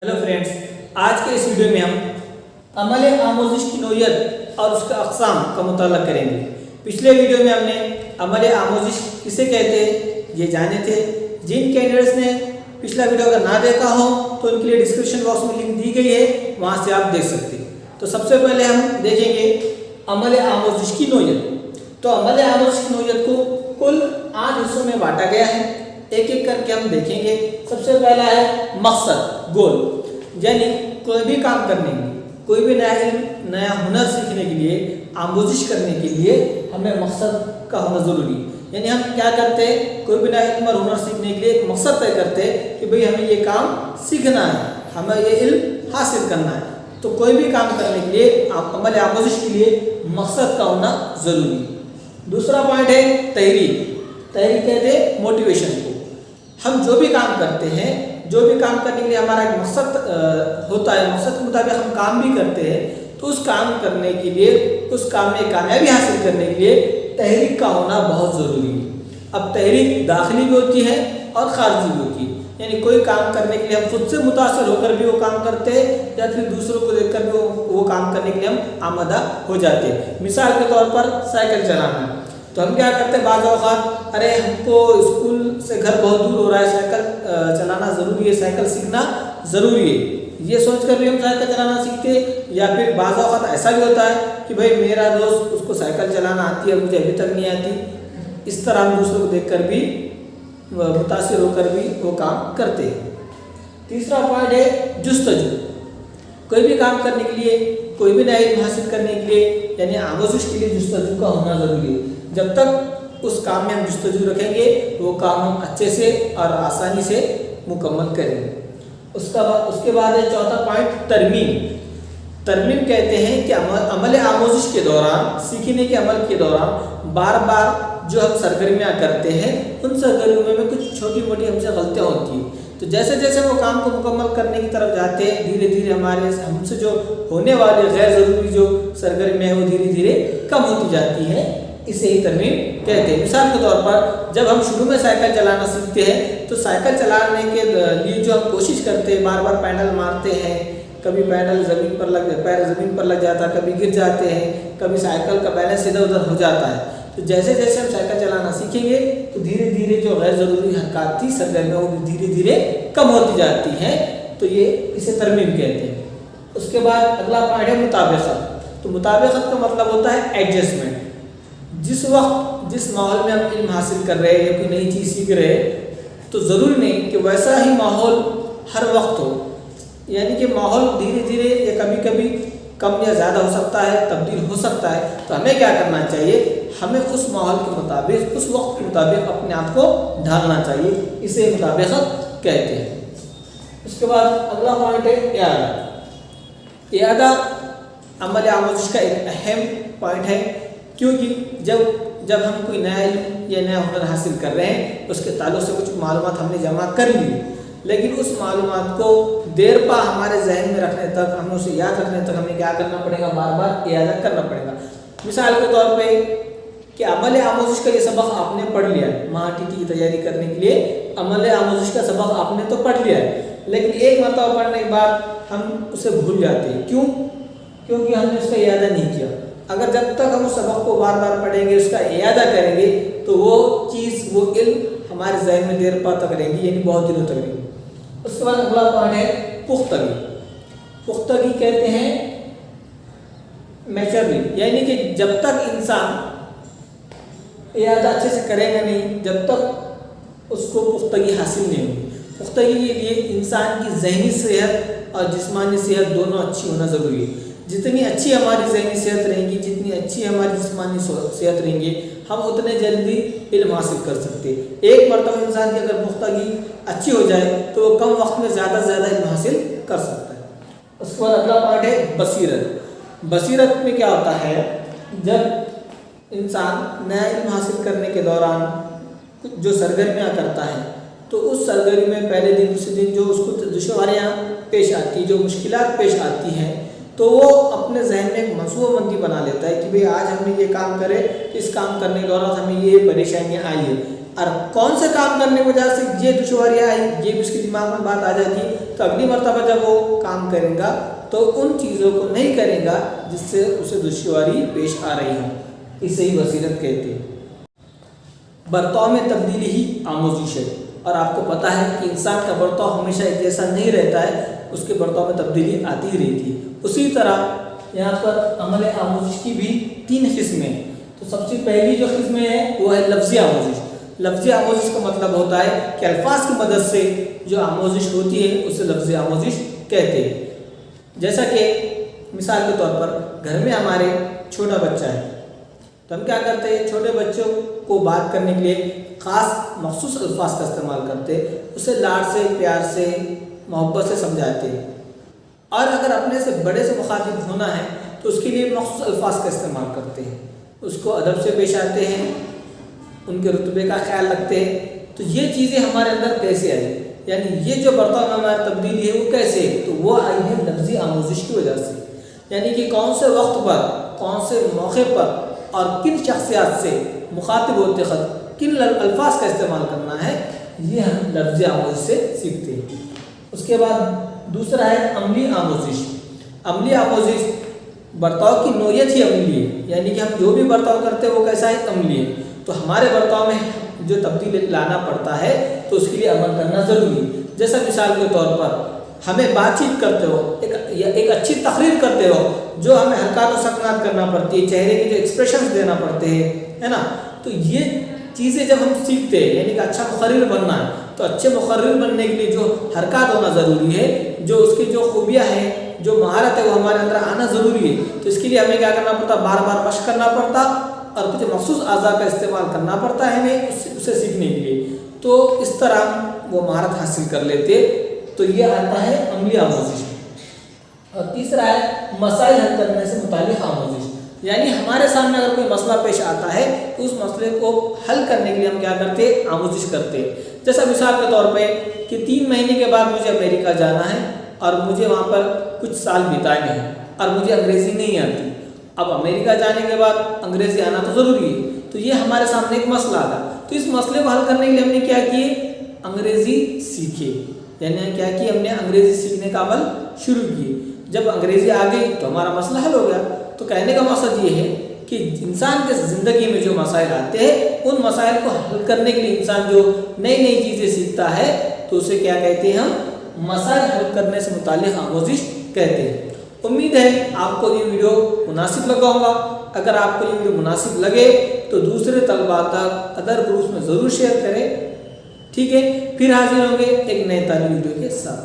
Hello friends, आज के इस वीडियो में हम अमल आमोजिश की नोयत और उसका अक़साम का मुताला करेंगे। पिछले वीडियो में हमने अमल आमोजिश किसे कहते हैं ये जाने थे। जिन कैंडिडेट्स ने पिछला वीडियो अगर ना देखा हो तो उनके लिए डिस्क्रिप्शन बॉक्स में लिंक दी गई है, वहाँ से आप देख सकते हैं। तो सबसे पहले हम देखेंगे अमल आमोजिश की नोयत। तो अमल आमोजिश की नोयत को कुल 8 हिस्सों में बांटा गया है, एक एक करके हम देखेंगे। सबसे पहला है मकसद, गोल, यानी कोई भी काम करने के लिए, कोई भी नया इल्म, नया हुनर सीखने के लिए, आमोजिश करने के लिए हमें मकसद का होना ज़रूरी है। यानी हम क्या करते हैं, कोई भी नया इल्म और हुनर सीखने के लिए एक मकसद तय करते हैं कि भाई हमें ये काम सीखना है, हमें ये इल्म हासिल करना है। तो कोई भी काम करने के लिए, अमल आमोजिश के लिए मकसद का होना ज़रूरी है। दूसरा पॉइंट है तहरीक। तहरीक कहते हैं मोटिवेशन को। हम जो भी काम करते हैं, जो भी काम करने के लिए हमारा एक मकसद होता है, मकसद के मुताबिक हम काम भी करते हैं, तो उस काम करने के लिए, उस काम में कामयाबी हासिल करने के लिए तहरीक का होना बहुत ज़रूरी है। अब तहरीक दाखिली भी होती है और ख़ारजी भी होती है। यानी कोई काम करने के लिए हम खुद से मुतासर होकर भी वो काम करते हैं या फिर दूसरों को देखकर भी वो काम करने के लिए हम आमादा हो जाते हैं। मिसाल के तौर पर साइकिल चलाना, तो हम क्या करते हैं, बाज़ औक़ात अरे हमको स्कूल से घर बहुत दूर हो रहा है, साइकिल चलाना ज़रूरी है, साइकिल सीखना ज़रूरी है, ये सोच कर भी हम साइकिल चलाना सीखते हैं। या फिर बाज़ औक़ात ऐसा भी होता है कि भाई मेरा दोस्त, उसको साइकिल चलाना आती है, मुझे अभी तक नहीं आती। इस तरह हम दूसरों को देख कर भी, मुतासिर होकर भी वो काम करते हैं। तीसरा पॉइंट है जुस्तजू। कोई भी काम करने के लिए, कोई भी नया इल्म हासिल करने के लिए, यानी आमोजिश के लिए जुस्तजू का होना ज़रूरी है। जब तक उस काम में हम जुस्तजू रखेंगे वो काम हम अच्छे से और आसानी से मुकम्मल करेंगे। उसके बाद है चौथा पॉइंट तरमीम। तरमीम कहते हैं कि अमल आमोजिश के दौरान, सीखने के अमल के दौरान बार बार जो हम सरगर्मियाँ करते हैं, उन सरगर्मियों में कुछ छोटी मोटी हमसे गलतियाँ होती हैं। तो जैसे जैसे वो काम को मुकम्मल करने की तरफ जाते हैं, धीरे धीरे हमसे जो होने वाले गैर ज़रूरी जो सरगर्मियाँ हैं वो धीरे धीरे कम होती जाती हैं। इसे ही तरमीम कहते हैं। मिसाल के तौर पर जब हम शुरू में साइकिल चलाना सीखते हैं तो साइकिल चलाने के लिए जो हम कोशिश करते हैं, बार बार पैडल मारते हैं, कभी पैर ज़मीन पर लग जाता है, कभी गिर जाते हैं, कभी साइकिल का बैलेंस इधर उधर हो जाता है। तो जैसे जैसे हम साइकिल चलाना सीखेंगे तो धीरे धीरे जो गैर ज़रूरी हरकत थी, सरगर्मियाँ, वो धीरे धीरे कम होती जाती हैं। तो ये इसे तरमीम कहते हैं। उसके बाद अगला पॉइंट है मुताबिकत। तो मुताबिकत का मतलब होता है एडजस्टमेंट। जिस वक्त, जिस माहौल में हम इल्म हासिल कर रहे हैं या कोई नई चीज़ सीख रहे हैं, तो ज़रूरी नहीं कि वैसा ही माहौल हर वक्त हो। यानी कि माहौल धीरे धीरे या कभी कभी कम या ज़्यादा हो सकता है, तब्दील हो सकता है। तो हमें क्या करना चाहिए, हमें उस माहौल के मुताबिक, उस वक्त के मुताबिक अपने आप को ढालना चाहिए। इसे मुताबिकत कहते हैं। उसके बाद अगला पॉइंट है इआदा। इआदा अमल आमोजिश का एक अहम पॉइंट है, क्योंकि जब हम कोई नया इल्म या नया हुनर हासिल कर रहे हैं, उसके ताल्लुक़ से कुछ मालूमात हमने जमा कर ली, लेकिन उस मालूमात को देर पा हमारे जहन में रखने तक, हमें उसे याद रखने तक हमें क्या करना पड़ेगा, बार बार इआदा करना पड़ेगा। मिसाल के तौर पे कि अमल आमोजिश का ये सबक आपने पढ़ लिया है, महाटीटी की तैयारी करने के लिए अमल आमोजिश का सबक आपने तो पढ़ लिया है, लेकिन एक मरतबा पढ़ने के बाद हम उसे भूल जाते हैं। क्यों? क्योंकि हमने उसका इआदा नहीं किया। अगर जब तक हम उस सबक को बार बार पढ़ेंगे, उसका इआदा करेंगे, तो वो चीज़, वो इल्म हमारे जहन में देर पा तक रहेंगी, यानी बहुत दिनों तक रहेंगी। उसके बाद अगला पॉइंट है पुख्तगी। पुख्तगी कहते हैं मैच्योरिटी, यानी कि जब तक इंसान इआदा अच्छे से करेगा नहीं, जब तक उसको पुख्तगी हासिल नहीं होगी। पुख्तगी के लिए इंसान की ज़हनी सेहत और जिस्मानी सेहत दोनों अच्छी होना ज़रूरी है। जितनी अच्छी हमारी ज़हनी सेहत रहेंगी, जितनी अच्छी हमारी जिस्मानी सेहत रहेंगी, हम उतने जल्दी इल्म हासिल कर सकते हैं। एक मरतबा इंसान की अगर पुख्तगी अच्छी हो जाए तो वो कम वक्त में ज़्यादा से ज़्यादा इल्म हासिल कर सकता है। उसके बाद अगला पॉइंट है बसीरत। बसीरत में क्या होता है, जब इंसान नया इल्म हासिल करने के दौरान कुछ जो सरगर्मियाँ करता है, तो उस सरगर्मी में पहले दिन दूसरे दिन जो उसको दुश्वारियाँ पेश आती, जो मुश्किलात पेश आती हैं, तो वो अपने जहन में एक मनसूबाबंदी बना लेता है कि भाई आज हमने ये काम करे, इस काम करने के दौरान हमें ये परेशानियाँ आई है। اور کون سے کام کرنے کی وجہ سے یہ دشواریاں آئی یہ بھی اس کے دماغ میں بات آ جاتی ہے، تو اگلی مرتبہ جب وہ کام کرے گا تو ان چیزوں کو نہیں کرے گا جس سے اسے دشواری پیش آ رہی ہو۔ اسے ہی بصیرت کہتے ہیں۔ برتاؤ میں تبدیلی ہی آموزش ہے، اور آپ کو پتہ ہے کہ انسان کا برتاؤ ہمیشہ ایک جیسا نہیں رہتا ہے، اس کے برتاؤ میں تبدیلی آتی ہی رہتی ہے۔ اسی طرح یہاں پر عمل آموزش کی بھی 3 قسمیں ہیں۔ تو سب سے پہلی جو قسم ہے وہ ہے لفظی آموزش۔ لفظی آموزش کا مطلب ہوتا ہے کہ الفاظ کی مدد سے جو آموزش ہوتی ہے اسے لفظی آموزش کہتے ہیں۔ جیسا کہ مثال کے طور پر گھر میں ہمارے چھوٹا بچہ ہے، تو ہم کیا کرتے ہیں، چھوٹے بچوں کو بات کرنے کے لیے خاص مخصوص الفاظ کا استعمال کرتے ہیں، اسے لاڈ سے، پیار سے، محبت سے سمجھاتے ہیں۔ اور اگر اپنے سے بڑے سے مخاطب ہونا ہے تو اس کے لیے مخصوص الفاظ کا استعمال کرتے ہیں، اس کو ادب سے پیش آتے ہیں، ان کے رتبے کا خیال رکھتے ہیں۔ تو یہ چیزیں ہمارے اندر کیسے آئی، یعنی یہ جو برتاؤ میں ہماری تبدیلی ہے وہ کیسے ہے، تو وہ آئی ہے لفظی آموزش کی وجہ سے۔ یعنی کہ کون سے وقت پر، کون سے موقع پر اور کن شخصیات سے مخاطب ہوتے وقت کن الفاظ کا استعمال کرنا ہے، یہ ہم لفظی آموزش سے سیکھتے ہیں۔ اس کے بعد دوسرا ہے عملی آموزش۔ عملی آموزش برتاؤ کی نوعیت ہی عملی ہے، یعنی کہ ہم جو بھی برتاؤ کرتے ہیں وہ کیسا ہے، عملی ہے۔ تو ہمارے برتاؤ میں جو تبدیلی لانا پڑتا ہے تو اس کے لیے عمل کرنا ضروری ہے۔ جیسا مثال کے طور پر ہمیں بات چیت کرتے ہو، ایک اچھی تقریر کرتے ہو، جو ہمیں حرکات و سکنات کرنا پڑتی ہے، چہرے کے جو ایکسپریشنز دینا پڑتے ہیں، ہے نا، تو یہ چیزیں جب ہم سیکھتے ہیں، یعنی کہ اچھا مقرر بننا ہے، تو اچھے مقرر بننے کے لیے جو حرکات ہونا ضروری ہے، جو اس کی جو خوبیاں ہیں، جو مہارت ہے وہ ہمارے اندر آنا ضروری ہے۔ تو اس کے لیے ہمیں کیا کرنا پڑتا، بار بار مشق کرنا پڑتا اور کچھ مخصوص اعضاء کا استعمال کرنا پڑتا ہے ہمیں اسے سیکھنے کے لیے۔ تو اس طرح وہ مہارت حاصل کر لیتے۔ تو یہ آتا ہے عملی آموزش۔ اور تیسرا ہے مسائل حل کرنے سے متعلق آموزش، یعنی ہمارے سامنے اگر کوئی مسئلہ پیش آتا ہے تو اس مسئلے کو حل کرنے کے لیے ہم کیا کرتے ہیں، آموزش کرتے ہیں۔ جیسا مثال کے طور پہ کہ 3 مہینے کے بعد مجھے امریکہ جانا ہے اور مجھے وہاں پر کچھ سال بتانے ہیں اور مجھے انگریزی نہیں آتی۔ اب امریکہ جانے کے بعد انگریزی آنا تو ضروری ہے، تو یہ ہمارے سامنے ایک مسئلہ آ گیا۔ تو اس مسئلے کو حل کرنے کے لیے ہم نے کیا کیے، انگریزی سیکھے، یعنی کیا کیا، ہم نے انگریزی سیکھنے کا عمل شروع کیے۔ جب انگریزی آ گئی تو ہمارا مسئلہ حل ہو گیا۔ تو کہنے کا مقصد یہ ہے کہ انسان کے زندگی میں جو مسائل آتے ہیں ان مسائل کو حل کرنے کے لیے انسان جو نئی نئی چیزیں سیکھتا ہے تو اسے کیا کہتے ہیں، ہم مسائل حل کرنے سے متعلق آموزش کہتے ہیں۔ امید ہے آپ کو یہ ویڈیو مناسب لگا ہوگا۔ اگر آپ کو یہ ویڈیو مناسب لگے تو دوسرے طلباء تک ادر گروپس میں ضرور شیئر کریں۔ ٹھیک ہے، پھر حاضر ہوں گے ایک نئے تعلیمی ویڈیو کے ساتھ۔